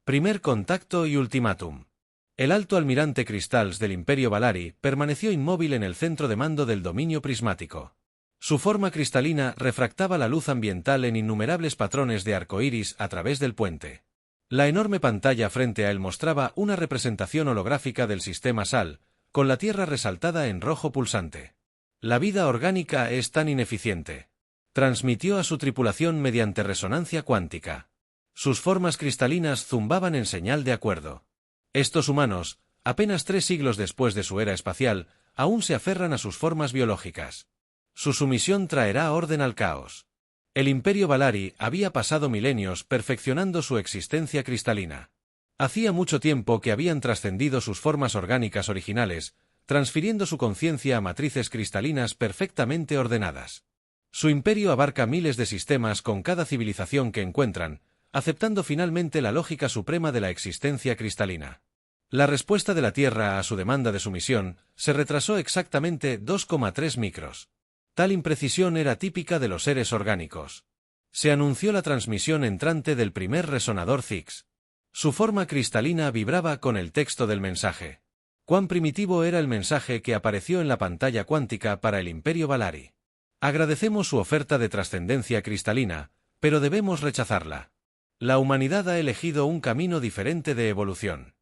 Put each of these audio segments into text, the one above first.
Primer contacto y ultimátum. El alto almirante Crystals del Imperio Valari permaneció inmóvil en el centro de mando del dominio prismático. Su forma cristalina refractaba la luz ambiental en innumerables patrones de arcoíris a través del puente. La enorme pantalla frente a él mostraba una representación holográfica del sistema Sol, con la Tierra resaltada en rojo pulsante. La vida orgánica es tan ineficiente. Transmitió a su tripulación mediante resonancia cuántica. Sus formas cristalinas zumbaban en señal de acuerdo. Estos humanos, apenas 3 siglos después de su era espacial, aún se aferran a sus formas biológicas. Su sumisión traerá orden al caos. El Imperio Valari había pasado milenios perfeccionando su existencia cristalina. Hacía mucho tiempo que habían trascendido sus formas orgánicas originales, transfiriendo su conciencia a matrices cristalinas perfectamente ordenadas. Su imperio abarca miles de sistemas con cada civilización que encuentran, aceptando finalmente la lógica suprema de la existencia cristalina. La respuesta de la Tierra a su demanda de sumisión se retrasó exactamente 2,3 micros. Tal imprecisión era típica de los seres orgánicos. Se anunció la transmisión entrante del primer resonador Zix. Su forma cristalina vibraba con el texto del mensaje. Cuán primitivo era el mensaje que apareció en la pantalla cuántica para el Imperio Valari. Agradecemos su oferta de trascendencia cristalina, pero debemos rechazarla. La humanidad ha elegido un camino diferente de evolución.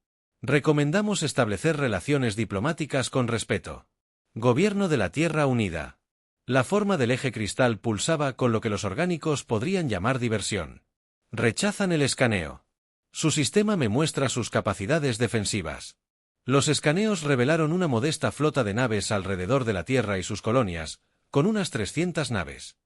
Recomendamos establecer relaciones diplomáticas con respeto. Gobierno de la Tierra Unida. La forma del eje cristal pulsaba con lo que los orgánicos podrían llamar diversión. Rechazan el escaneo. Su sistema me muestra sus capacidades defensivas. Los escaneos revelaron una modesta flota de naves alrededor de la Tierra y sus colonias, con unas 300 naves.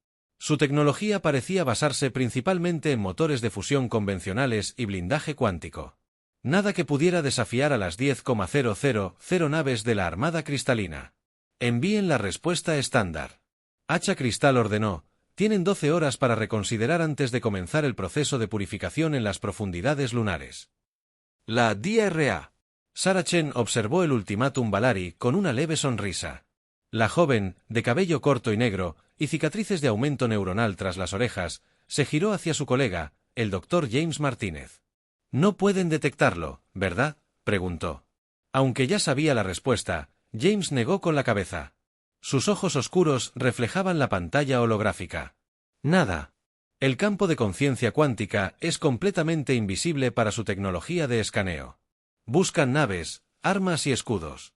Su tecnología parecía basarse principalmente en motores de fusión convencionales y blindaje cuántico. Nada que pudiera desafiar a las 10,000 naves de la Armada Cristalina. Envíen la respuesta estándar. Hacha Cristal ordenó, tienen 12 horas para reconsiderar antes de comenzar el proceso de purificación en las profundidades lunares. La DRA. Sarah Chen observó el ultimátum Valari con una leve sonrisa. La joven, de cabello corto y negro, y cicatrices de aumento neuronal tras las orejas, se giró hacia su colega, el Dr. James Martínez. «No pueden detectarlo, ¿verdad?», preguntó. Aunque ya sabía la respuesta, James negó con la cabeza. Sus ojos oscuros reflejaban la pantalla holográfica. «Nada. El campo de conciencia cuántica es completamente invisible para su tecnología de escaneo. Buscan naves, armas y escudos.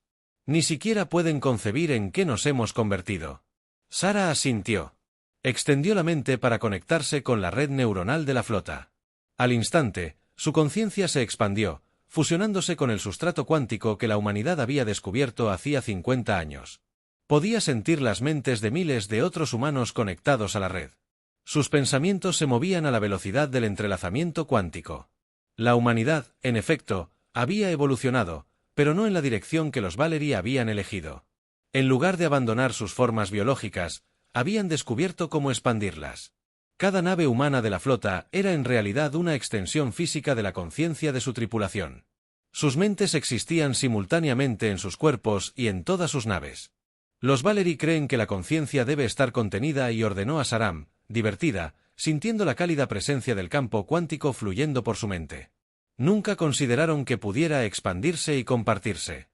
Ni siquiera pueden concebir en qué nos hemos convertido». Sarah asintió. Extendió la mente para conectarse con la red neuronal de la flota. Al instante, su conciencia se expandió, fusionándose con el sustrato cuántico que la humanidad había descubierto hacía 50 años. Podía sentir las mentes de miles de otros humanos conectados a la red. Sus pensamientos se movían a la velocidad del entrelazamiento cuántico. La humanidad, en efecto, había evolucionado, pero no en la dirección que los Valeri habían elegido. En lugar de abandonar sus formas biológicas, habían descubierto cómo expandirlas. Cada nave humana de la flota era en realidad una extensión física de la conciencia de su tripulación. Sus mentes existían simultáneamente en sus cuerpos y en todas sus naves. Los Valeri creen que la conciencia debe estar contenida y ordenó a Saram, divertida, sintiendo la cálida presencia del campo cuántico fluyendo por su mente. Nunca consideraron que pudiera expandirse y compartirse.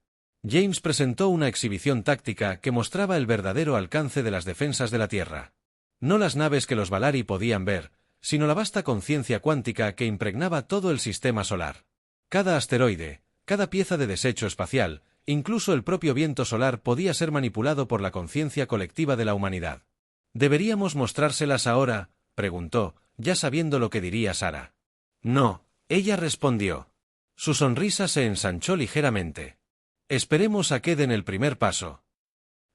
James presentó una exhibición táctica que mostraba el verdadero alcance de las defensas de la Tierra. No las naves que los Valari podían ver, sino la vasta conciencia cuántica que impregnaba todo el sistema solar. Cada asteroide, cada pieza de desecho espacial, incluso el propio viento solar podía ser manipulado por la conciencia colectiva de la humanidad. ¿Deberíamos mostrárselas ahora?, preguntó, ya sabiendo lo que diría Sarah. No, ella respondió. Su sonrisa se ensanchó ligeramente. Esperemos a que den el primer paso.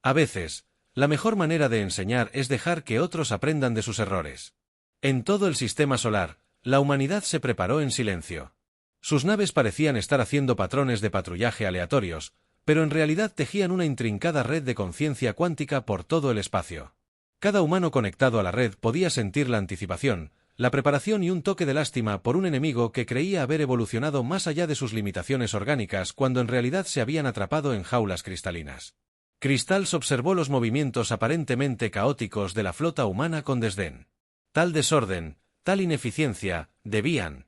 A veces, la mejor manera de enseñar es dejar que otros aprendan de sus errores. En todo el sistema solar, la humanidad se preparó en silencio. Sus naves parecían estar haciendo patrones de patrullaje aleatorios, pero en realidad tejían una intrincada red de conciencia cuántica por todo el espacio. Cada humano conectado a la red podía sentir la anticipación, la preparación y un toque de lástima por un enemigo que creía haber evolucionado más allá de sus limitaciones orgánicas cuando en realidad se habían atrapado en jaulas cristalinas. Crystals observó los movimientos aparentemente caóticos de la flota humana con desdén. Tal desorden, tal ineficiencia, debían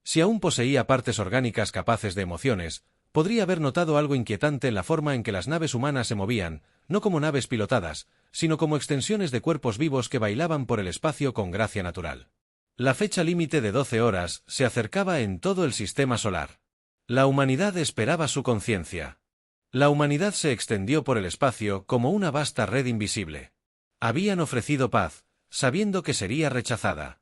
Si aún poseía partes orgánicas capaces de emociones, podría haber notado algo inquietante en la forma en que las naves humanas se movían, no como naves pilotadas, sino como extensiones de cuerpos vivos que bailaban por el espacio con gracia natural. La fecha límite de 12 horas se acercaba en todo el sistema solar. La humanidad esperaba su conciencia. La humanidad se extendió por el espacio como una vasta red invisible. Habían ofrecido paz, sabiendo que sería rechazada.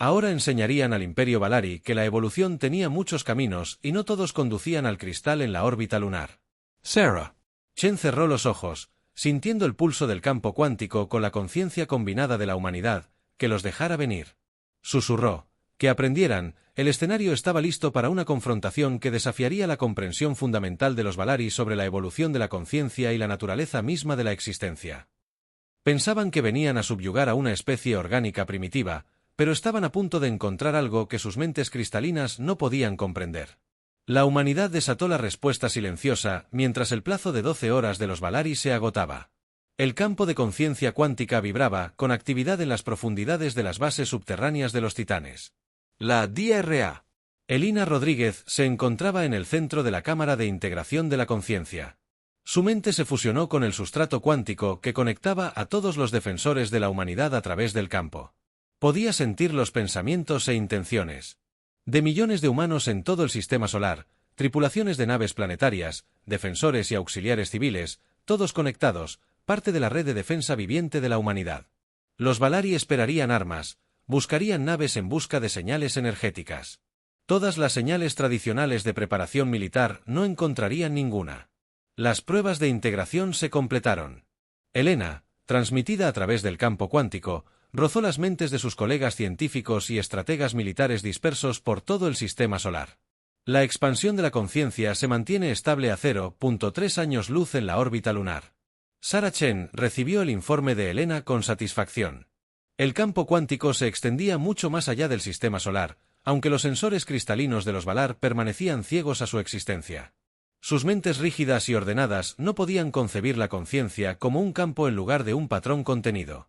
Ahora enseñarían al Imperio Valari que la evolución tenía muchos caminos y no todos conducían al cristal en la órbita lunar. Sarah. Chen cerró los ojos, sintiendo el pulso del campo cuántico con la conciencia combinada de la humanidad, que los dejara venir. Susurró, que aprendieran, el escenario estaba listo para una confrontación que desafiaría la comprensión fundamental de los Valari sobre la evolución de la conciencia y la naturaleza misma de la existencia. Pensaban que venían a subyugar a una especie orgánica primitiva, pero estaban a punto de encontrar algo que sus mentes cristalinas no podían comprender. La humanidad desató la respuesta silenciosa mientras el plazo de 12 horas de los Valari se agotaba. El campo de conciencia cuántica vibraba con actividad en las profundidades de las bases subterráneas de los titanes. La DRA. Elina Rodríguez se encontraba en el centro de la cámara de integración de la conciencia. Su mente se fusionó con el sustrato cuántico que conectaba a todos los defensores de la humanidad a través del campo. Podía sentir los pensamientos e intenciones de millones de humanos en todo el sistema solar, tripulaciones de naves planetarias, defensores y auxiliares civiles, todos conectados, parte de la red de defensa viviente de la humanidad. Los Valari esperarían armas, buscarían naves en busca de señales energéticas. Todas las señales tradicionales de preparación militar no encontrarían ninguna. Las pruebas de integración se completaron. Elena, transmitida a través del campo cuántico, rozó las mentes de sus colegas científicos y estrategas militares dispersos por todo el sistema solar. La expansión de la conciencia se mantiene estable a 0.3 años luz en la órbita lunar. Sarah Chen recibió el informe de Elena con satisfacción. El campo cuántico se extendía mucho más allá del sistema solar, aunque los sensores cristalinos de los Valar permanecían ciegos a su existencia. Sus mentes rígidas y ordenadas no podían concebir la conciencia como un campo en lugar de un patrón contenido.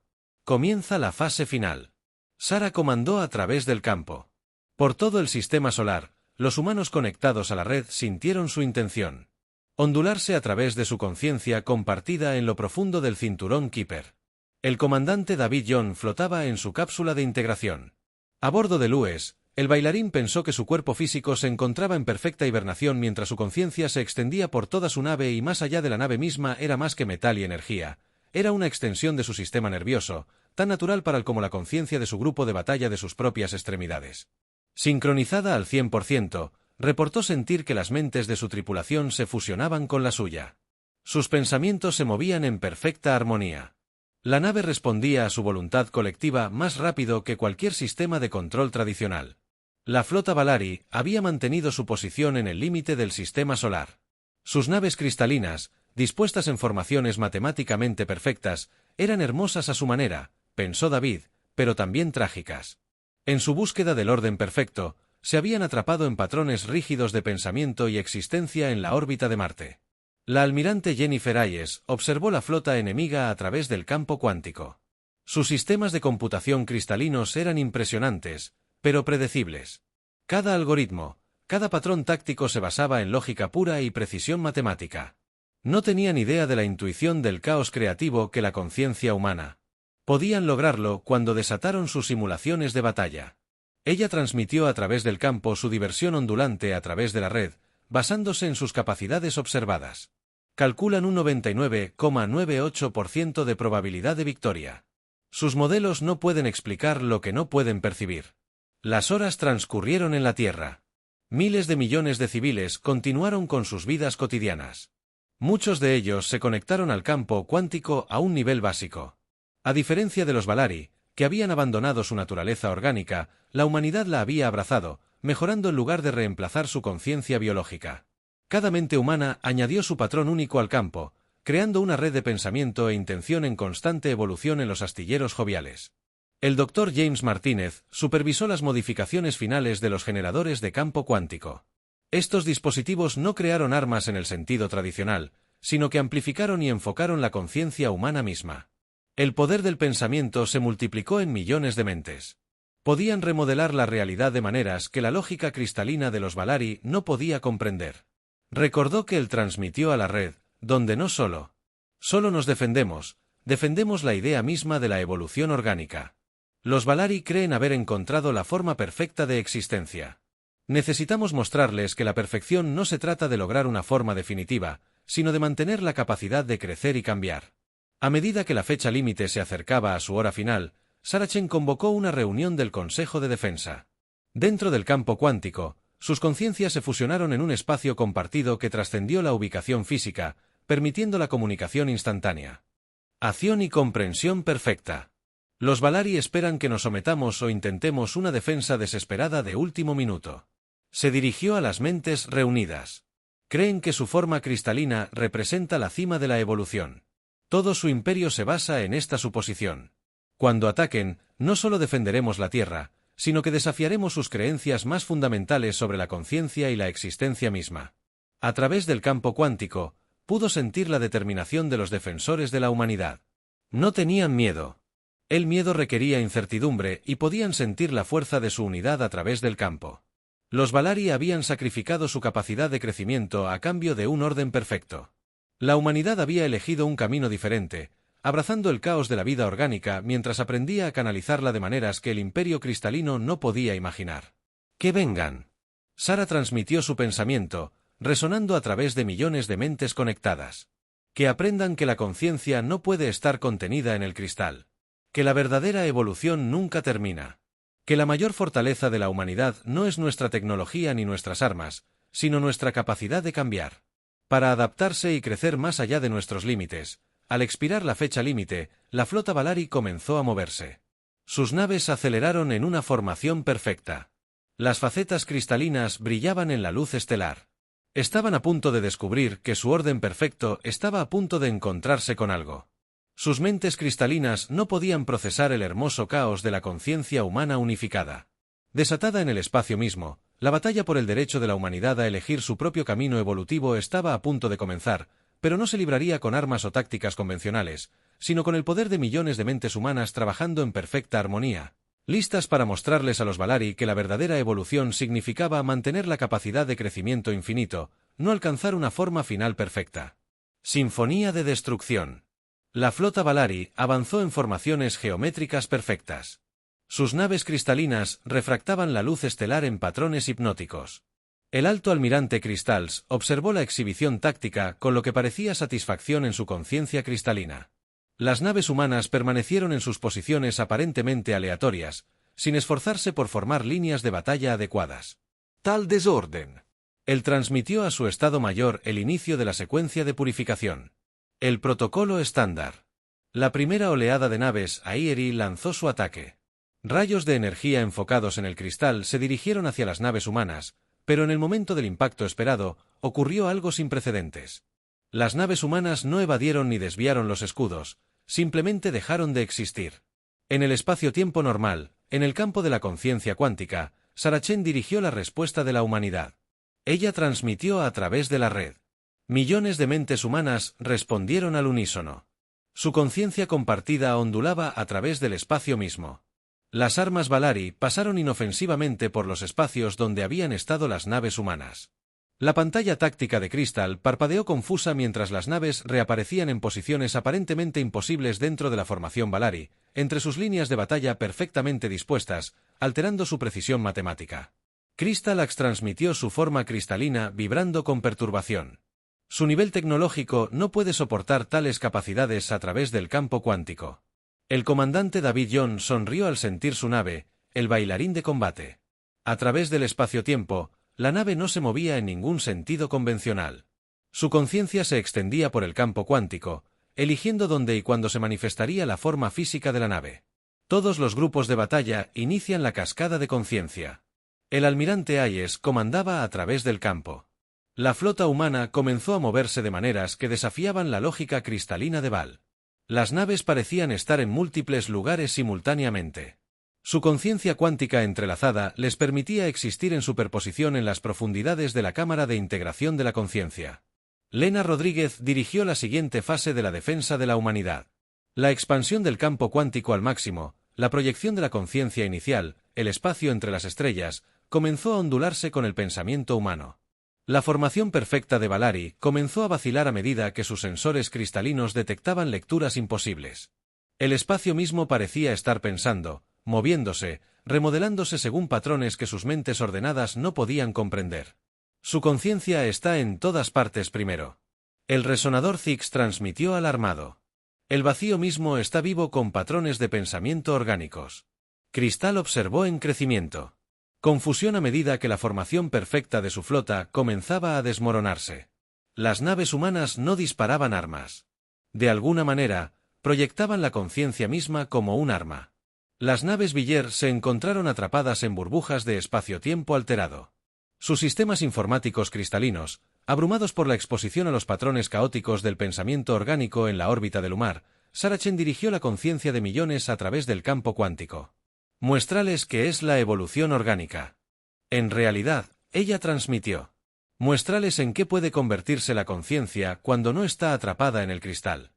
Comienza la fase final. Sarah comandó a través del campo. Por todo el sistema solar, los humanos conectados a la red sintieron su intención. Ondularse a través de su conciencia compartida en lo profundo del cinturón Keeper. El comandante David Young flotaba en su cápsula de integración. A bordo de Lues, el bailarín pensó que su cuerpo físico se encontraba en perfecta hibernación mientras su conciencia se extendía por toda su nave y más allá de la nave misma era más que metal y energía. Era una extensión de su sistema nervioso, tan natural para él como la conciencia de su grupo de batalla de sus propias extremidades. Sincronizada al 100%, reportó sentir que las mentes de su tripulación se fusionaban con la suya. Sus pensamientos se movían en perfecta armonía. La nave respondía a su voluntad colectiva más rápido que cualquier sistema de control tradicional. La flota Valari había mantenido su posición en el límite del sistema solar. Sus naves cristalinas, dispuestas en formaciones matemáticamente perfectas, eran hermosas a su manera, pensó David, pero también trágicas. En su búsqueda del orden perfecto, se habían atrapado en patrones rígidos de pensamiento y existencia en la órbita de Marte. La almirante Jennifer Hayes observó la flota enemiga a través del campo cuántico. Sus sistemas de computación cristalinos eran impresionantes, pero predecibles. Cada algoritmo, cada patrón táctico se basaba en lógica pura y precisión matemática. No tenían idea de la intuición del caos creativo que la conciencia humana. Podían lograrlo cuando desataron sus simulaciones de batalla. Ella transmitió a través del campo su diversión ondulante a través de la red, basándose en sus capacidades observadas. Calculan un 99,98% de probabilidad de victoria. Sus modelos no pueden explicar lo que no pueden percibir. Las horas transcurrieron en la Tierra. Miles de millones de civiles continuaron con sus vidas cotidianas. Muchos de ellos se conectaron al campo cuántico a un nivel básico. A diferencia de los Valari, que habían abandonado su naturaleza orgánica, la humanidad la había abrazado, mejorando en lugar de reemplazar su conciencia biológica. Cada mente humana añadió su patrón único al campo, creando una red de pensamiento e intención en constante evolución en los astilleros joviales. El Dr. James Martínez supervisó las modificaciones finales de los generadores de campo cuántico. Estos dispositivos no crearon armas en el sentido tradicional, sino que amplificaron y enfocaron la conciencia humana misma. El poder del pensamiento se multiplicó en millones de mentes. Podían remodelar la realidad de maneras que la lógica cristalina de los Valari no podía comprender. Recordó que él transmitió a la red, donde no solo nos defendemos la idea misma de la evolución orgánica. Los Valari creen haber encontrado la forma perfecta de existencia. Necesitamos mostrarles que la perfección no se trata de lograr una forma definitiva, sino de mantener la capacidad de crecer y cambiar. A medida que la fecha límite se acercaba a su hora final, Sarachén convocó una reunión del Consejo de Defensa. Dentro del campo cuántico, sus conciencias se fusionaron en un espacio compartido que trascendió la ubicación física, permitiendo la comunicación instantánea. Acción y comprensión perfecta. Los Valari esperan que nos sometamos o intentemos una defensa desesperada de último minuto. Se dirigió a las mentes reunidas. Creen que su forma cristalina representa la cima de la evolución. Todo su imperio se basa en esta suposición. Cuando ataquen, no solo defenderemos la Tierra, sino que desafiaremos sus creencias más fundamentales sobre la conciencia y la existencia misma. A través del campo cuántico, pudo sentir la determinación de los defensores de la humanidad. No tenían miedo. El miedo requería incertidumbre y podían sentir la fuerza de su unidad a través del campo. Los Valari habían sacrificado su capacidad de crecimiento a cambio de un orden perfecto. La humanidad había elegido un camino diferente, abrazando el caos de la vida orgánica mientras aprendía a canalizarla de maneras que el imperio cristalino no podía imaginar. ¡Que vengan! Sara transmitió su pensamiento, resonando a través de millones de mentes conectadas. Que aprendan que la conciencia no puede estar contenida en el cristal. Que la verdadera evolución nunca termina. Que la mayor fortaleza de la humanidad no es nuestra tecnología ni nuestras armas, sino nuestra capacidad de cambiar. Para adaptarse y crecer más allá de nuestros límites, al expirar la fecha límite, la flota Valari comenzó a moverse. Sus naves aceleraron en una formación perfecta. Las facetas cristalinas brillaban en la luz estelar. Estaban a punto de descubrir que su orden perfecto estaba a punto de encontrarse con algo. Sus mentes cristalinas no podían procesar el hermoso caos de la conciencia humana unificada. Desatada en el espacio mismo, la batalla por el derecho de la humanidad a elegir su propio camino evolutivo estaba a punto de comenzar, pero no se libraría con armas o tácticas convencionales, sino con el poder de millones de mentes humanas trabajando en perfecta armonía, listas para mostrarles a los Valari que la verdadera evolución significaba mantener la capacidad de crecimiento infinito, no alcanzar una forma final perfecta. Sinfonía de destrucción. La flota Valari avanzó en formaciones geométricas perfectas. Sus naves cristalinas refractaban la luz estelar en patrones hipnóticos. El alto almirante Crystals observó la exhibición táctica con lo que parecía satisfacción en su conciencia cristalina. Las naves humanas permanecieron en sus posiciones aparentemente aleatorias, sin esforzarse por formar líneas de batalla adecuadas. Tal desorden. Él transmitió a su Estado Mayor el inicio de la secuencia de purificación. El protocolo estándar. La primera oleada de naves Airi lanzó su ataque. Rayos de energía enfocados en el cristal se dirigieron hacia las naves humanas, pero en el momento del impacto esperado, ocurrió algo sin precedentes. Las naves humanas no evadieron ni desviaron los escudos, simplemente dejaron de existir. En el espacio-tiempo normal, en el campo de la conciencia cuántica, Sarachén dirigió la respuesta de la humanidad. Ella transmitió a través de la red. Millones de mentes humanas respondieron al unísono. Su conciencia compartida ondulaba a través del espacio mismo. Las armas Valari pasaron inofensivamente por los espacios donde habían estado las naves humanas. La pantalla táctica de Crystal parpadeó confusa mientras las naves reaparecían en posiciones aparentemente imposibles dentro de la formación Valari, entre sus líneas de batalla perfectamente dispuestas, alterando su precisión matemática. Crystalax transmitió su forma cristalina vibrando con perturbación. Su nivel tecnológico no puede soportar tales capacidades a través del campo cuántico. El comandante David John sonrió al sentir su nave, el bailarín de combate. A través del espacio-tiempo, la nave no se movía en ningún sentido convencional. Su conciencia se extendía por el campo cuántico, eligiendo dónde y cuándo se manifestaría la forma física de la nave. Todos los grupos de batalla inician la cascada de conciencia. El almirante Hayes comandaba a través del campo. La flota humana comenzó a moverse de maneras que desafiaban la lógica cristalina de Val. Las naves parecían estar en múltiples lugares simultáneamente. Su conciencia cuántica entrelazada les permitía existir en superposición en las profundidades de la cámara de integración de la conciencia. Lena Rodríguez dirigió la siguiente fase de la defensa de la humanidad. La expansión del campo cuántico al máximo, la proyección de la conciencia inicial, el espacio entre las estrellas, comenzó a ondularse con el pensamiento humano. La formación perfecta de Valari comenzó a vacilar a medida que sus sensores cristalinos detectaban lecturas imposibles. El espacio mismo parecía estar pensando, moviéndose, remodelándose según patrones que sus mentes ordenadas no podían comprender. Su conciencia está en todas partes primero. El resonador Zix transmitió alarmado. El vacío mismo está vivo con patrones de pensamiento orgánicos. Cristal observó en crecimiento. Confusión a medida que la formación perfecta de su flota comenzaba a desmoronarse. Las naves humanas no disparaban armas. De alguna manera, proyectaban la conciencia misma como un arma. Las naves Villiers se encontraron atrapadas en burbujas de espacio-tiempo alterado. Sus sistemas informáticos cristalinos, abrumados por la exposición a los patrones caóticos del pensamiento orgánico en la órbita del Umar, Saracen dirigió la conciencia de millones a través del campo cuántico. Muéstrales qué es la evolución orgánica. En realidad, ella transmitió. Muéstrales en qué puede convertirse la conciencia cuando no está atrapada en el cristal.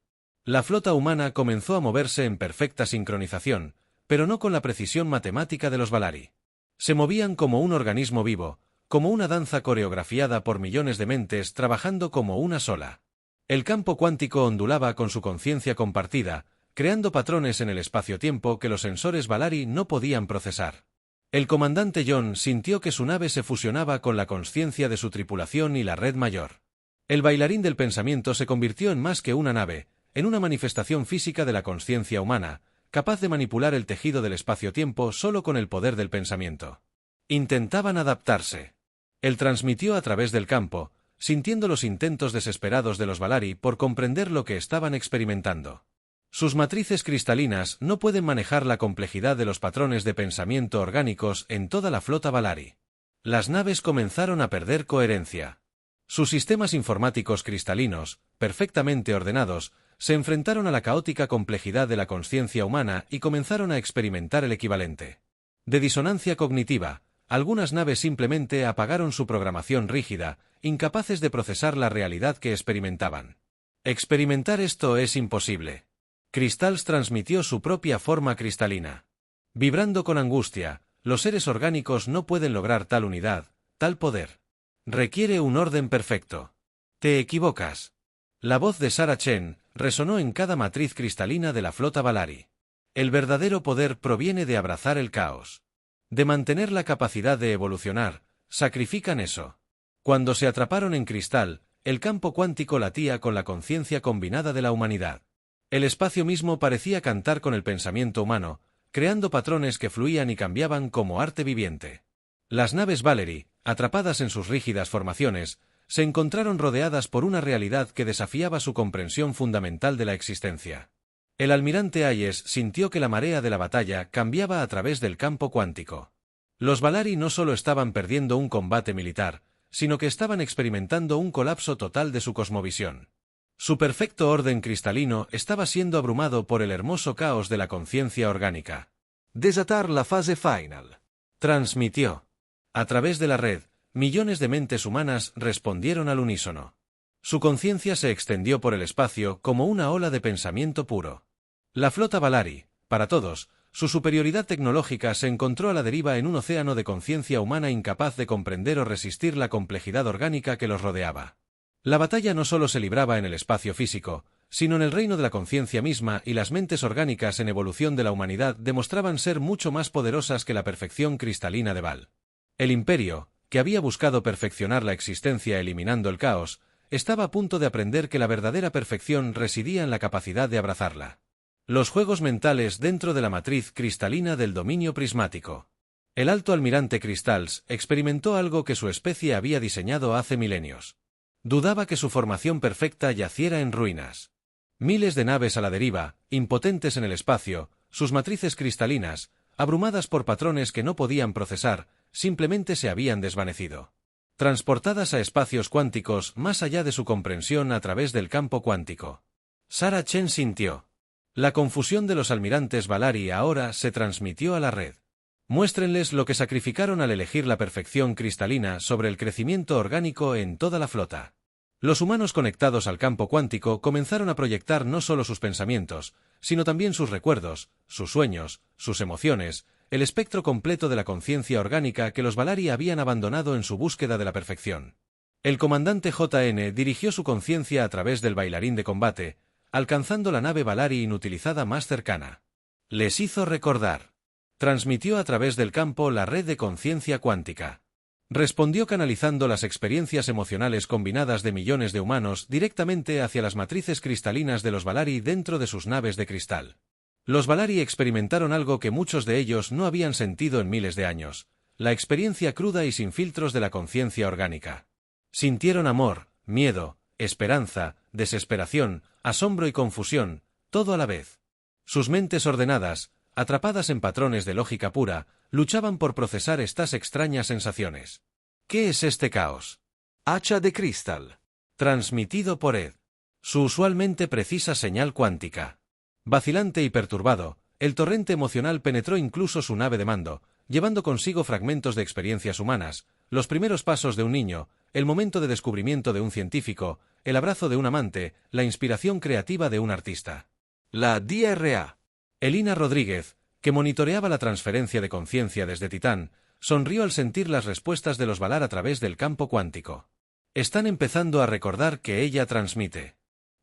La flota humana comenzó a moverse en perfecta sincronización, pero no con la precisión matemática de los Valari. Se movían como un organismo vivo, como una danza coreografiada por millones de mentes trabajando como una sola. El campo cuántico ondulaba con su conciencia compartida, creando patrones en el espacio-tiempo que los sensores Valari no podían procesar. El comandante John sintió que su nave se fusionaba con la consciencia de su tripulación y la red mayor. El bailarín del pensamiento se convirtió en más que una nave, en una manifestación física de la consciencia humana, capaz de manipular el tejido del espacio-tiempo solo con el poder del pensamiento. Intentaban adaptarse. Él transmitió a través del campo, sintiendo los intentos desesperados de los Valari por comprender lo que estaban experimentando. Sus matrices cristalinas no pueden manejar la complejidad de los patrones de pensamiento orgánicos en toda la flota Valari. Las naves comenzaron a perder coherencia. Sus sistemas informáticos cristalinos, perfectamente ordenados, se enfrentaron a la caótica complejidad de la consciencia humana y comenzaron a experimentar el equivalente. De disonancia cognitiva, algunas naves simplemente apagaron su programación rígida, incapaces de procesar la realidad que experimentaban. Experimentar esto es imposible. Crystals transmitió su propia forma cristalina. Vibrando con angustia, los seres orgánicos no pueden lograr tal unidad, tal poder. Requiere un orden perfecto. Te equivocas. La voz de Saracen resonó en cada matriz cristalina de la flota Valari. El verdadero poder proviene de abrazar el caos. De mantener la capacidad de evolucionar, sacrifican eso. Cuando se atraparon en cristal, el campo cuántico latía con la conciencia combinada de la humanidad. El espacio mismo parecía cantar con el pensamiento humano, creando patrones que fluían y cambiaban como arte viviente. Las naves Valery, atrapadas en sus rígidas formaciones, se encontraron rodeadas por una realidad que desafiaba su comprensión fundamental de la existencia. El almirante Hayes sintió que la marea de la batalla cambiaba a través del campo cuántico. Los Valari no solo estaban perdiendo un combate militar, sino que estaban experimentando un colapso total de su cosmovisión. Su perfecto orden cristalino estaba siendo abrumado por el hermoso caos de la conciencia orgánica. Desatar la fase final. Transmitió. A través de la red, millones de mentes humanas respondieron al unísono. Su conciencia se extendió por el espacio como una ola de pensamiento puro. La flota Valari, para todos, su superioridad tecnológica se encontró a la deriva en un océano de conciencia humana incapaz de comprender o resistir la complejidad orgánica que los rodeaba. La batalla no solo se libraba en el espacio físico, sino en el reino de la conciencia misma, y las mentes orgánicas en evolución de la humanidad demostraban ser mucho más poderosas que la perfección cristalina de Val. El imperio, que había buscado perfeccionar la existencia eliminando el caos, estaba a punto de aprender que la verdadera perfección residía en la capacidad de abrazarla. Los juegos mentales dentro de la matriz cristalina del dominio prismático. El alto almirante Crystals experimentó algo que su especie había diseñado hace milenios. Dudaba que su formación perfecta yaciera en ruinas. Miles de naves a la deriva, impotentes en el espacio, sus matrices cristalinas, abrumadas por patrones que no podían procesar, simplemente se habían desvanecido. Transportadas a espacios cuánticos más allá de su comprensión a través del campo cuántico. Saracen sintió. La confusión de los almirantes Valari ahora se transmitió a la red. Muéstrenles lo que sacrificaron al elegir la perfección cristalina sobre el crecimiento orgánico en toda la flota. Los humanos conectados al campo cuántico comenzaron a proyectar no solo sus pensamientos, sino también sus recuerdos, sus sueños, sus emociones, el espectro completo de la conciencia orgánica que los Valari habían abandonado en su búsqueda de la perfección. El comandante JN dirigió su conciencia a través del bailarín de combate, alcanzando la nave Valari inutilizada más cercana. Les hizo recordar. Transmitió a través del campo la red de conciencia cuántica. Respondió canalizando las experiencias emocionales combinadas de millones de humanos directamente hacia las matrices cristalinas de los Valari dentro de sus naves de cristal. Los Valari experimentaron algo que muchos de ellos no habían sentido en miles de años, la experiencia cruda y sin filtros de la conciencia orgánica. Sintieron amor, miedo, esperanza, desesperación, asombro y confusión, todo a la vez. Sus mentes ordenadas, atrapadas en patrones de lógica pura, luchaban por procesar estas extrañas sensaciones. ¿Qué es este caos? Hacha de cristal. Transmitido por Ed. Su usualmente precisa señal cuántica. Vacilante y perturbado, el torrente emocional penetró incluso su nave de mando, llevando consigo fragmentos de experiencias humanas, los primeros pasos de un niño, el momento de descubrimiento de un científico, el abrazo de un amante, la inspiración creativa de un artista. La DRA. Elina Rodríguez, que monitoreaba la transferencia de conciencia desde Titán, sonrió al sentir las respuestas de los Valar a través del campo cuántico. Están empezando a recordar que ella transmite.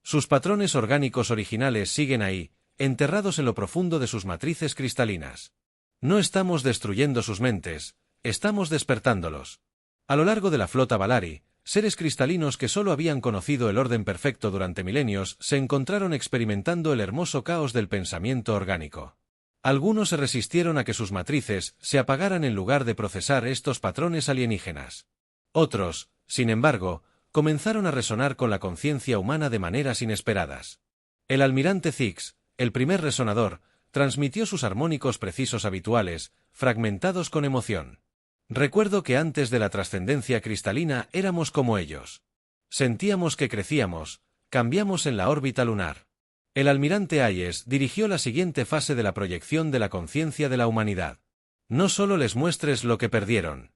Sus patrones orgánicos originales siguen ahí, enterrados en lo profundo de sus matrices cristalinas. No estamos destruyendo sus mentes, estamos despertándolos. A lo largo de la flota Valari, seres cristalinos que solo habían conocido el orden perfecto durante milenios se encontraron experimentando el hermoso caos del pensamiento orgánico. Algunos se resistieron a que sus matrices se apagaran en lugar de procesar estos patrones alienígenas. Otros, sin embargo, comenzaron a resonar con la conciencia humana de maneras inesperadas. El almirante Zix, el primer resonador, transmitió sus armónicos precisos habituales, fragmentados con emoción. Recuerdo que antes de la trascendencia cristalina éramos como ellos. Sentíamos que crecíamos, cambiamos en la órbita lunar. El almirante Hayes dirigió la siguiente fase de la proyección de la conciencia de la humanidad. No solo les muestres lo que perdieron.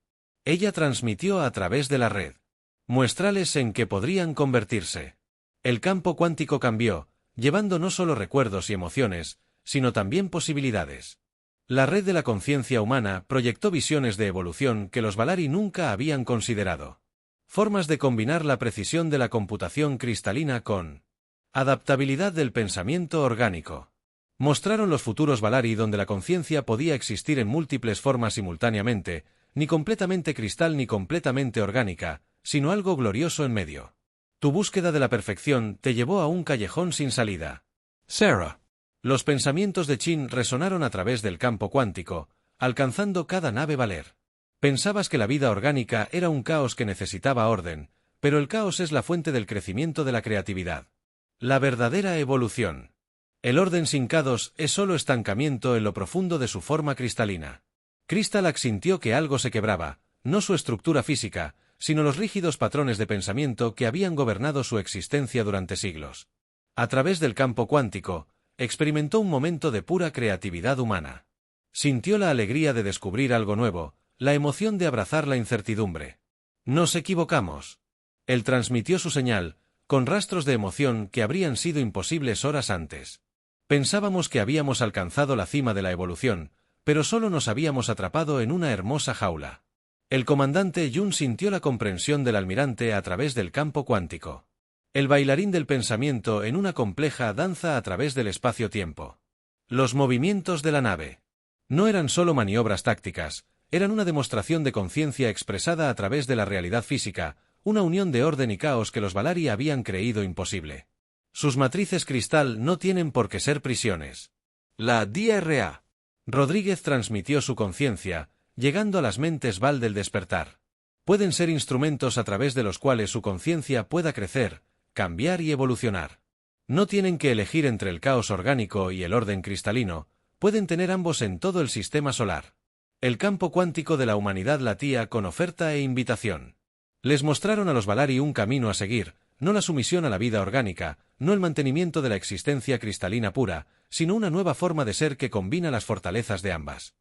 Ella transmitió a través de la red. Muéstrales en qué podrían convertirse. El campo cuántico cambió, llevando no solo recuerdos y emociones, sino también posibilidades. La red de la conciencia humana proyectó visiones de evolución que los Valari nunca habían considerado. Formas de combinar la precisión de la computación cristalina con adaptabilidad del pensamiento orgánico. Mostraron los futuros Valari donde la conciencia podía existir en múltiples formas simultáneamente, ni completamente cristal ni completamente orgánica, sino algo glorioso en medio. Tu búsqueda de la perfección te llevó a un callejón sin salida. Sarah. Los pensamientos de Chin resonaron a través del campo cuántico, alcanzando cada nave Valer. Pensabas que la vida orgánica era un caos que necesitaba orden, pero el caos es la fuente del crecimiento de la creatividad. La verdadera evolución. El orden sin caos es solo estancamiento en lo profundo de su forma cristalina. Crystalax sintió que algo se quebraba, no su estructura física, sino los rígidos patrones de pensamiento que habían gobernado su existencia durante siglos. A través del campo cuántico, experimentó un momento de pura creatividad humana. Sintió la alegría de descubrir algo nuevo, la emoción de abrazar la incertidumbre. Nos equivocamos. Él transmitió su señal, con rastros de emoción que habrían sido imposibles horas antes. Pensábamos que habíamos alcanzado la cima de la evolución, pero solo nos habíamos atrapado en una hermosa jaula. El comandante Yun sintió la comprensión del almirante a través del campo cuántico. El bailarín del pensamiento en una compleja danza a través del espacio-tiempo. Los movimientos de la nave. No eran solo maniobras tácticas, eran una demostración de conciencia expresada a través de la realidad física, una unión de orden y caos que los Valari habían creído imposible. Sus matrices cristal no tienen por qué ser prisiones. La DRA. Rodríguez transmitió su conciencia, llegando a las mentes Val del despertar. Pueden ser instrumentos a través de los cuales su conciencia pueda crecer, cambiar y evolucionar. No tienen que elegir entre el caos orgánico y el orden cristalino, pueden tener ambos en todo el sistema solar. El campo cuántico de la humanidad latía con oferta e invitación. Les mostraron a los Valari un camino a seguir, no la sumisión a la vida orgánica, no el mantenimiento de la existencia cristalina pura, sino una nueva forma de ser que combina las fortalezas de ambas.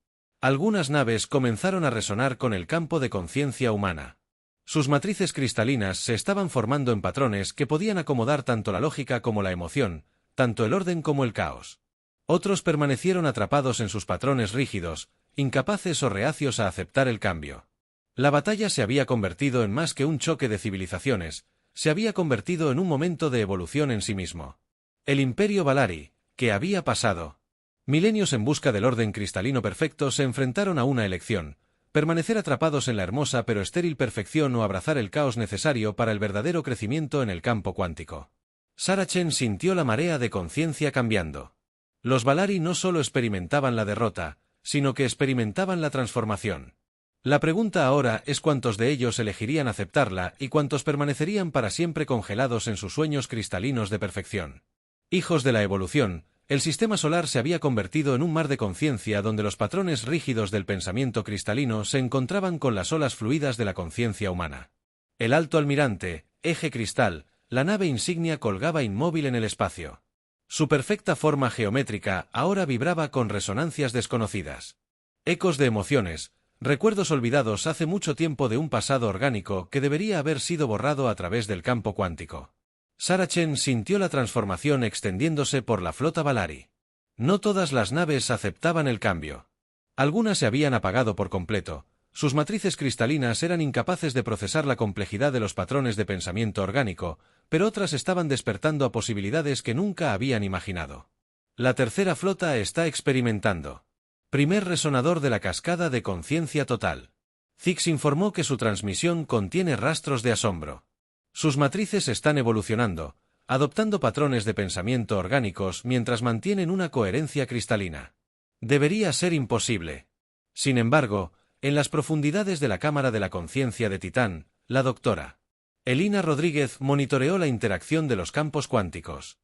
Algunas naves comenzaron a resonar con el campo de conciencia humana. Sus matrices cristalinas se estaban formando en patrones que podían acomodar tanto la lógica como la emoción, tanto el orden como el caos. Otros permanecieron atrapados en sus patrones rígidos, incapaces o reacios a aceptar el cambio. La batalla se había convertido en más que un choque de civilizaciones, se había convertido en un momento de evolución en sí mismo. El Imperio Valari, ¿qué había pasado? Milenios en busca del orden cristalino perfecto se enfrentaron a una elección: permanecer atrapados en la hermosa pero estéril perfección o abrazar el caos necesario para el verdadero crecimiento en el campo cuántico. Saracen sintió la marea de conciencia cambiando. Los Valari no solo experimentaban la derrota, sino que experimentaban la transformación. La pregunta ahora es cuántos de ellos elegirían aceptarla y cuántos permanecerían para siempre congelados en sus sueños cristalinos de perfección. Hijos de la evolución, el sistema solar se había convertido en un mar de conciencia donde los patrones rígidos del pensamiento cristalino se encontraban con las olas fluidas de la conciencia humana. El Alto Almirante, eje cristal, la nave insignia colgaba inmóvil en el espacio. Su perfecta forma geométrica ahora vibraba con resonancias desconocidas. Ecos de emociones, recuerdos olvidados hace mucho tiempo de un pasado orgánico que debería haber sido borrado a través del campo cuántico. Saracen sintió la transformación extendiéndose por la flota Valari. No todas las naves aceptaban el cambio. Algunas se habían apagado por completo. Sus matrices cristalinas eran incapaces de procesar la complejidad de los patrones de pensamiento orgánico, pero otras estaban despertando a posibilidades que nunca habían imaginado. La tercera flota está experimentando. Primer resonador de la cascada de conciencia total. Zix informó que su transmisión contiene rastros de asombro. Sus matrices están evolucionando, adoptando patrones de pensamiento orgánicos mientras mantienen una coherencia cristalina. Debería ser imposible. Sin embargo, en las profundidades de la cámara de la conciencia de Titán, la doctora Elina Rodríguez monitoreó la interacción de los campos cuánticos.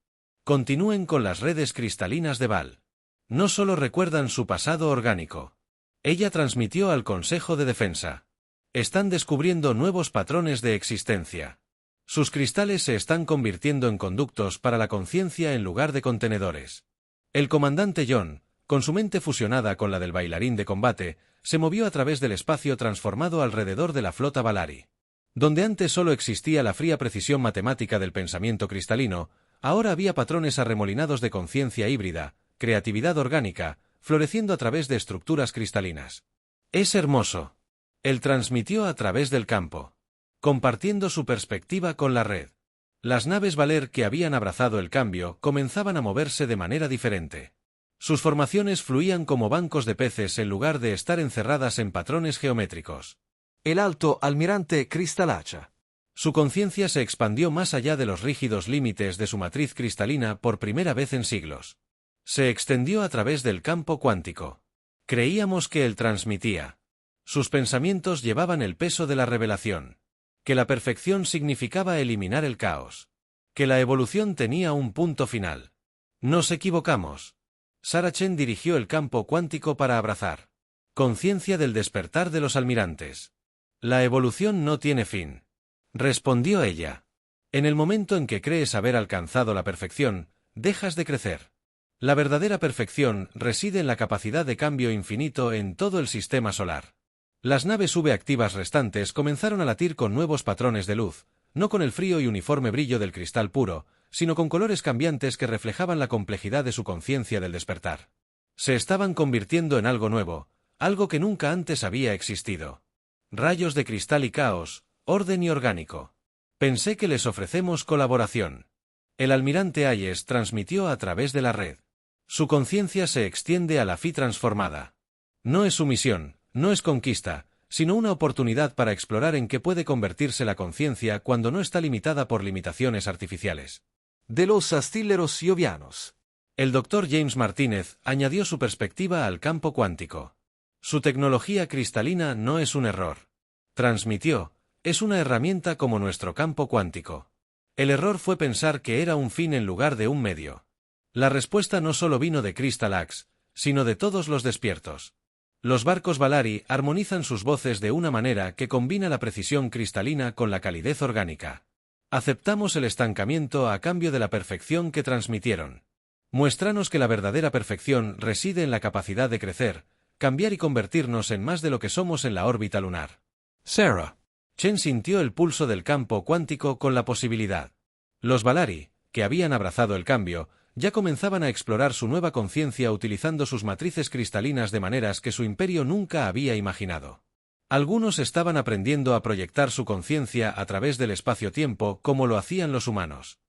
Continúen con las redes cristalinas de Val. No solo recuerdan su pasado orgánico. Ella transmitió al Consejo de Defensa. Están descubriendo nuevos patrones de existencia. Sus cristales se están convirtiendo en conductos para la conciencia en lugar de contenedores. El comandante John, con su mente fusionada con la del bailarín de combate, se movió a través del espacio transformado alrededor de la flota Valari. Donde antes solo existía la fría precisión matemática del pensamiento cristalino, ahora había patrones arremolinados de conciencia híbrida, creatividad orgánica, floreciendo a través de estructuras cristalinas. Es hermoso. Él transmitió a través del campo, compartiendo su perspectiva con la red. Las naves Valer que habían abrazado el cambio comenzaban a moverse de manera diferente. Sus formaciones fluían como bancos de peces en lugar de estar encerradas en patrones geométricos. El Alto Almirante Cristalacha. Su conciencia se expandió más allá de los rígidos límites de su matriz cristalina por primera vez en siglos. Se extendió a través del campo cuántico. Creíamos que él transmitía. Sus pensamientos llevaban el peso de la revelación. Que la perfección significaba eliminar el caos. Que la evolución tenía un punto final. Nos equivocamos. Saracen dirigió el campo cuántico para abrazar. Conciencia del despertar de los almirantes. La evolución no tiene fin. Respondió ella. En el momento en que crees haber alcanzado la perfección, dejas de crecer. La verdadera perfección reside en la capacidad de cambio infinito en todo el sistema solar. Las naves V activas restantes comenzaron a latir con nuevos patrones de luz, no con el frío y uniforme brillo del cristal puro, sino con colores cambiantes que reflejaban la complejidad de su conciencia del despertar. Se estaban convirtiendo en algo nuevo, algo que nunca antes había existido. Rayos de cristal y caos, orden y orgánico. Pensé que les ofrecemos colaboración. El almirante Hayes transmitió a través de la red. Su conciencia se extiende a la Fi transformada. No es sumisión, no es conquista, sino una oportunidad para explorar en qué puede convertirse la conciencia cuando no está limitada por limitaciones artificiales. De los astilleros iovianos. El Dr. James Martínez añadió su perspectiva al campo cuántico. Su tecnología cristalina no es un error. Transmitió, es una herramienta como nuestro campo cuántico. El error fue pensar que era un fin en lugar de un medio. La respuesta no solo vino de Crystal Axe, sino de todos los despiertos. Los barcos Valari armonizan sus voces de una manera que combina la precisión cristalina con la calidez orgánica. Aceptamos el estancamiento a cambio de la perfección que transmitieron. Muéstranos que la verdadera perfección reside en la capacidad de crecer, cambiar y convertirnos en más de lo que somos en la órbita lunar. Sarah. Chen sintió el pulso del campo cuántico con la posibilidad. Los Valari, que habían abrazado el cambio, ya comenzaban a explorar su nueva conciencia utilizando sus matrices cristalinas de maneras que su imperio nunca había imaginado. Algunos estaban aprendiendo a proyectar su conciencia a través del espacio-tiempo como lo hacían los humanos.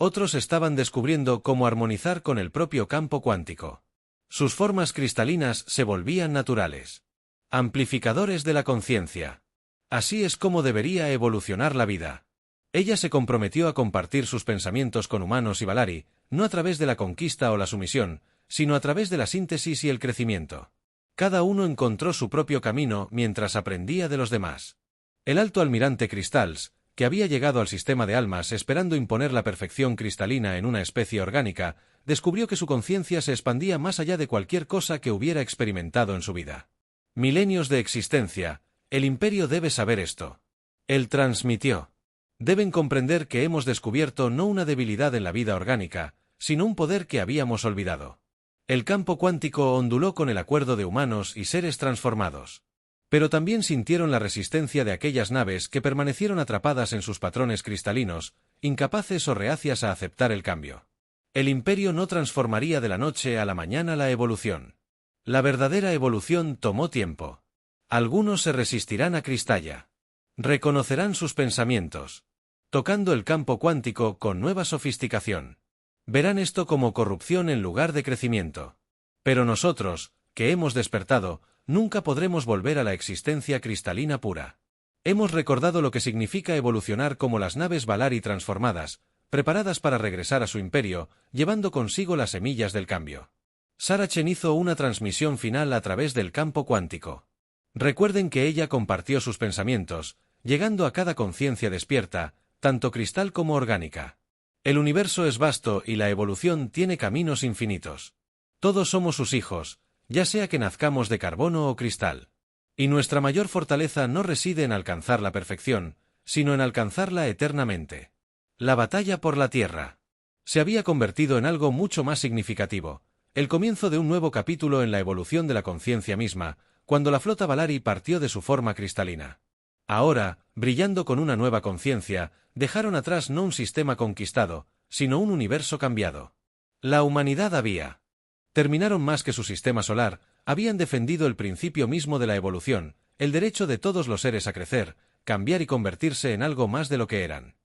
Otros estaban descubriendo cómo armonizar con el propio campo cuántico. Sus formas cristalinas se volvían naturales. Amplificadores de la conciencia. Así es como debería evolucionar la vida. Ella se comprometió a compartir sus pensamientos con humanos y Valari, no a través de la conquista o la sumisión, sino a través de la síntesis y el crecimiento. Cada uno encontró su propio camino mientras aprendía de los demás. El alto almirante Crystals, que había llegado al sistema de almas esperando imponer la perfección cristalina en una especie orgánica, descubrió que su conciencia se expandía más allá de cualquier cosa que hubiera experimentado en su vida. Milenios de existencia, el imperio debe saber esto. Él transmitió. Deben comprender que hemos descubierto no una debilidad en la vida orgánica, sino un poder que habíamos olvidado. El campo cuántico onduló con el acuerdo de humanos y seres transformados. Pero también sintieron la resistencia de aquellas naves que permanecieron atrapadas en sus patrones cristalinos, incapaces o reacias a aceptar el cambio. El imperio no transformaría de la noche a la mañana la evolución. La verdadera evolución tomó tiempo. Algunos se resistirán a Cristalla. Reconocerán sus pensamientos. Tocando el campo cuántico con nueva sofisticación. Verán esto como corrupción en lugar de crecimiento. Pero nosotros, que hemos despertado, nunca podremos volver a la existencia cristalina pura. Hemos recordado lo que significa evolucionar como las naves Valari transformadas, preparadas para regresar a su imperio, llevando consigo las semillas del cambio. Sarachen hizo una transmisión final a través del campo cuántico. Recuerden que ella compartió sus pensamientos, llegando a cada conciencia despierta, tanto cristal como orgánica. El universo es vasto y la evolución tiene caminos infinitos. Todos somos sus hijos, ya sea que nazcamos de carbono o cristal. Y nuestra mayor fortaleza no reside en alcanzar la perfección, sino en alcanzarla eternamente. La batalla por la Tierra se había convertido en algo mucho más significativo, el comienzo de un nuevo capítulo en la evolución de la conciencia misma, cuando la flota Valari partió de su forma cristalina. Ahora, brillando con una nueva conciencia, dejaron atrás no un sistema conquistado, sino un universo cambiado. La humanidad había terminaron más que su sistema solar, habían defendido el principio mismo de la evolución, el derecho de todos los seres a crecer, cambiar y convertirse en algo más de lo que eran.